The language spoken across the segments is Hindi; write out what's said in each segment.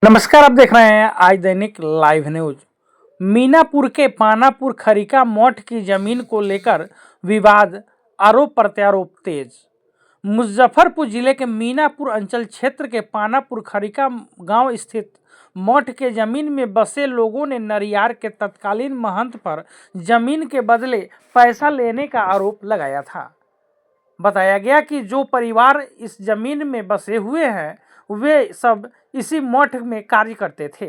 नमस्कार, आप देख रहे हैं आज दैनिक लाइव न्यूज। मीनापुर के पानापुर खरीका मठ की जमीन को लेकर विवाद, आरोप प्रत्यारोप तेज। मुजफ्फरपुर जिले के मीनापुर अंचल क्षेत्र के पानापुर खरीका गांव स्थित मठ के जमीन में बसे लोगों ने नरियार के तत्कालीन महंत पर जमीन के बदले पैसा लेने का आरोप लगाया था। बताया गया कि जो परिवार इस जमीन में बसे हुए हैं वे सब इसी मठ में कार्य करते थे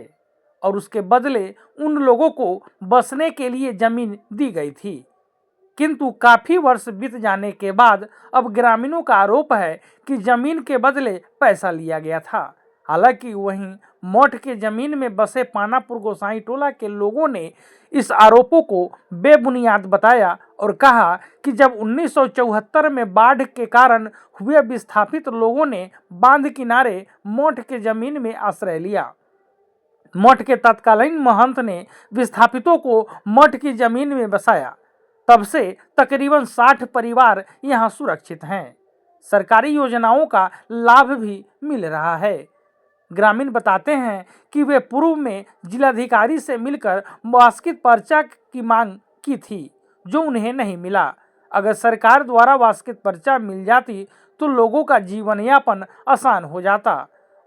और उसके बदले उन लोगों को बसने के लिए जमीन दी गई थी। किंतु काफ़ी वर्ष बीत जाने के बाद अब ग्रामीणों का आरोप है कि जमीन के बदले पैसा लिया गया था। हालांकि वहीं मठ के जमीन में बसे पानापुर गोसाई टोला के लोगों ने इस आरोपों को बेबुनियाद बताया और कहा कि जब 1974 में बाढ़ के कारण हुए विस्थापित लोगों ने बांध किनारे मठ के जमीन में आश्रय लिया। मठ के तत्कालीन महंत ने विस्थापितों को मठ की जमीन में बसाया। तब से तकरीबन 60 परिवार यहां सुरक्षित हैं। सरकारी योजनाओं का लाभ भी मिल रहा है। ग्रामीण बताते हैं कि वे पूर्व में जिलाधिकारी से मिलकर वास्कित पर्चा की मांग की थी, जो उन्हें नहीं मिला। अगर सरकार द्वारा वास्कित पर्चा मिल जाती तो लोगों का जीवन यापन आसान हो जाता।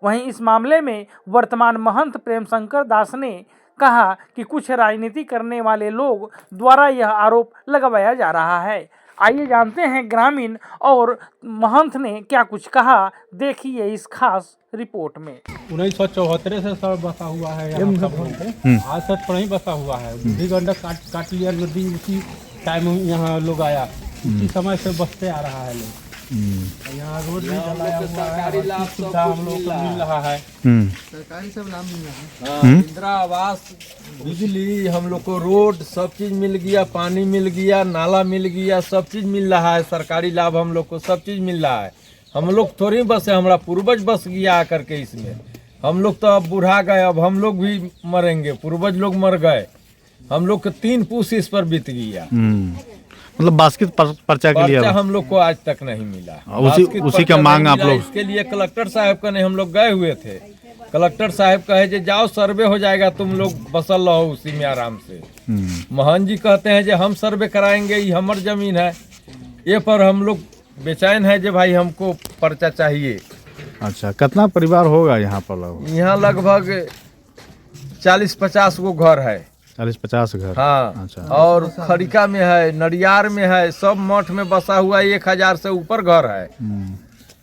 वहीं इस मामले में वर्तमान महंत प्रेम शंकर दास ने कहा कि कुछ राजनीति करने वाले लोग द्वारा यह आरोप लगाया जा रहा है। आइए जानते हैं ग्रामीण और महंत ने क्या कुछ कहा, देखिए इस खास रिपोर्ट में। 1974 से सब बसा हुआ है यहाँ सब आज तक पर ही बसा हुआ है। बुद्धि गंडक काट लिया नदी, उसी टाइम यहाँ लोग आया, उसी समय से बसते आ रहा है लोग। यहाँ रोड भी डलाया हुआ है, सरकारी लाभ सुविधा हम लोग को मिल रहा है, सरकारी सब लाभ मिल रहा है। इंदिरा आवास, बिजली, हम लोग को रोड सब चीज मिल गया, पानी मिल गया, नाला मिल गया, सब चीज मिल रहा है। सरकारी लाभ हम लोग को सब चीज मिल रहा है। हम लोग थोड़ी बस है, हमारा पूर्वज बस गया आकर के इसमें। हम लोग तो अब बुढ़ा गए, अब हम लोग भी मरेंगे, पूर्वज लोग मर गए। हम लोग के 3 पुश इस पर बीत गया। मतलब बास्केट पर्चा के लिए हम लोग को आज तक नहीं मिला। उसी का मांग आप लोग इसके लिए कलेक्टर साहब का नहीं, हम लोग गए हुए थे। कलेक्टर साहब कहे जे जाओ सर्वे हो जाएगा, तुम लोग बसल रहो उसी में आराम से। मोहन जी कहते हैं जे हम सर्वे कराएंगे, ये हमार जमीन है। ये पर हम लोग बेचैन है जे भाई हमको पर्चा चाहिए। अच्छा, कितना परिवार होगा यहाँ पर? यहाँ लगभग 40-50 गो घर है। 40-50 घर। हाँ। अच्छा। और खरीका में है, नरियार में है, सब मठ में बसा हुआ है। 1000 से ऊपर घर है।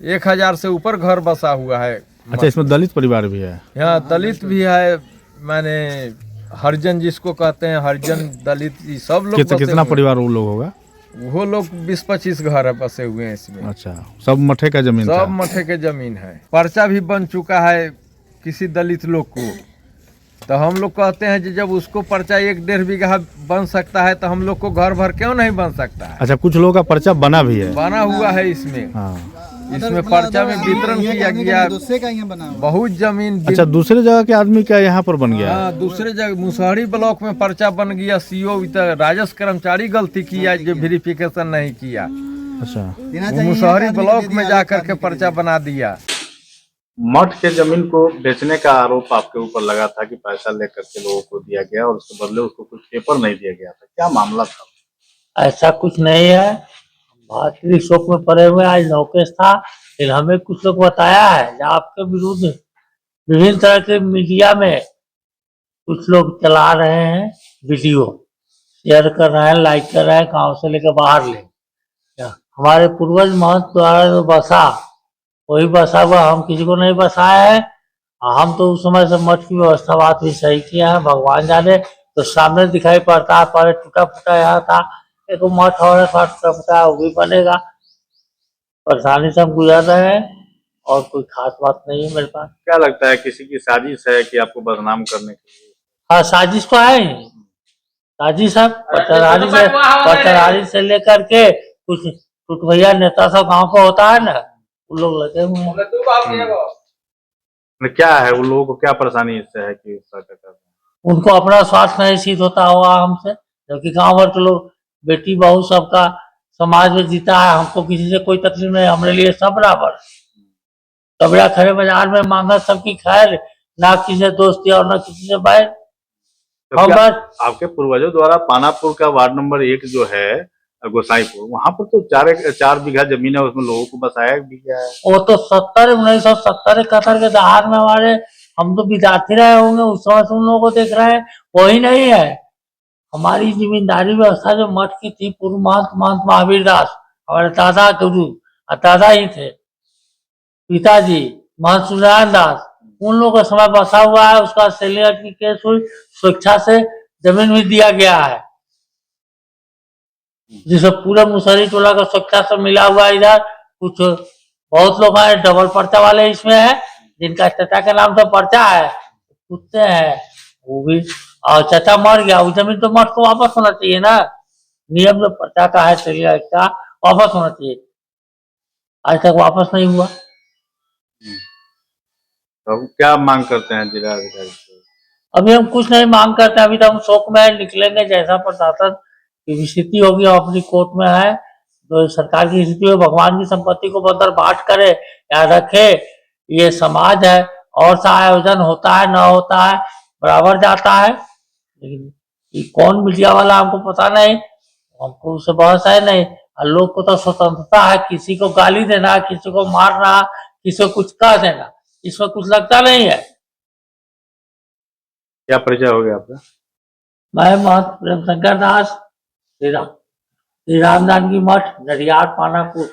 1000 से ऊपर घर बसा हुआ है। अच्छा, इसमें दलित परिवार भी है? यहाँ दलित भी है, माने हरिजन जिसको कहते हैं, हरिजन दलित सब लोग। कितना परिवार वो लोग होगा? वो लोग 20-25 घर है बसे हुए हैं इसमें। अच्छा, सब मठे का जमीन? सब मठे के जमीन है। पर्चा भी बन चुका है किसी दलित लोग को। तो हम लोग कहते हैं कि जब उसको पर्चा 1-1.5 बीघा बन सकता है तो हम लोग को घर भर क्यों नहीं बन सकता है? अच्छा, कुछ लोगों का पर्चा बना भी है? बना हुआ है इसमें। हाँ। इसमें पर्चा में वितरण किया गया, दूसरे का यहाँ बना हुआ। बहुत जमीन। अच्छा, दूसरे जगह के आदमी का यहाँ पर बन गया? हाँ, दूसरे जगह मुसहरी ब्लॉक में पर्चा बन गया। सीओ राजस्व कर्मचारी गलती किया जो वेरिफिकेशन नहीं किया। अच्छा, मुसहरी ब्लॉक में जाकर के पर्चा बना दिया। मठ के जमीन को बेचने का आरोप आपके ऊपर लगा था कि पैसा लेकर के लोगों को दिया गया और उसके बदले उसको कुछ पेपर नहीं दिया गया था, क्या मामला था? ऐसा कुछ नहीं है। भारतीय शोक में पड़े हुए आज नौकेश था, फिर हमें कुछ लोग बताया है आपके विरुद्ध विभिन्न तरह के मीडिया में कुछ लोग चला रहे हैं, वीडियो शेयर कर रहे हैं, लाइक कर रहे हैं, गांव से लेकर बाहर ले। हमारे पूर्वज महंत द्वारा जो बसा वही बसा हुआ, हम किसी को नहीं बसाया है। हम तो उस समय से मठ की व्यवस्था बात भी सही किया है, भगवान जाने। तो सामने दिखाई पड़ता है, पहले टूटा फूटा यहाँ था, एक मठ और टूटा फूटा वो भी बनेगा। परेशानी से हम गुजर रहे हैं और कोई खास बात नहीं है मेरे पास। क्या लगता है किसी की साजिश है कि आपको बदनाम करने के लिए? हाँ, साजिश तो है। साजिश है, पटरारी से लेकर के कुछ टूटभैया नेता सब गांव को होता है ना, वो लोग लगे हुए हैं। क्या है उन लोगों को, क्या परेशानी इससे है कि उनको अपना स्वार्थ नहीं सिद्ध होता होगा हमसे, जबकि गांव भर के लोग बेटी बहू सबका समाज में जीता है। हमको किसी से कोई तकलीफ नहीं, हमारे लिए सब बराबर। कबड़ा खड़े बाजार में मांगा सबकी खैर, ना किसी से दोस्ती और ना किसी से बैर। तो हम क्या बस आपके पूर्वजों द्वारा पानापुर का वार्ड नंबर 1 जो है गोसाईपुर, वहां पर तो 4 बीघा जमीन है, उसमें लोगों को बसाया भी गया है। वो तो 1970 71 के दहाड़ में हमारे, हम तो विद्यार्थी रहे होंगे उस समय से उन लोगों को देख रहे हैं, वही नहीं है। हमारी जिम्मेदारी व्यवस्था जो मठ की थी, पूर्व महंत महावीर दास हमारे दादा गुरु और दादा ही थे, पिताजी महंत सूर्यनारायण दास, उन लोगों का समय बसा हुआ है। उसका सेलियर की केस हुई, स्वेच्छा से जमीन भी दिया गया है, जिसे पूरे मुसहरी टोला का स्वेच्छा से मिला हुआ है। इधर कुछ बहुत लोग हैं डबल पर्चा वाले इसमें है, जिनका चाचा के नाम से पर्चा है, कुत्ते हैं वो भी। और चाचा मर गया, वो जमीन तो मठ को वापस होना चाहिए ना, नियम जो पर्चा का है सेलियर का वापस होना चाहिए, आज तक वापस नहीं हुआ। तो अब क्या मांग करते हैं जिला अधिकारी से? अभी हम कुछ नहीं मांग करते, अभी तो हम शोक में निकलेंगे, जैसा प्रशासन की स्थिति होगी, हम अपनी कोर्ट में है, तो सरकार की स्थिति में भगवान की संपत्ति को बदर बाट करे, याद रखे ये समाज है, और सा आयोजन होता है ना होता है बराबर जाता है, लेकिन ये कौन मीडिया वाला हमको पता नहीं, हमको उससे बहस है नहीं। और लोग को तो स्वतंत्रता है, किसी को गाली देना, किसी को मारना, किसी को कुछ कह देना, इसमें कुछ लगता नहीं है। क्या परिचय हो गया आपका? मैं महंत प्रेम शंकर दास, श्री राम जानकी मठ, नडियाद, पानापुर।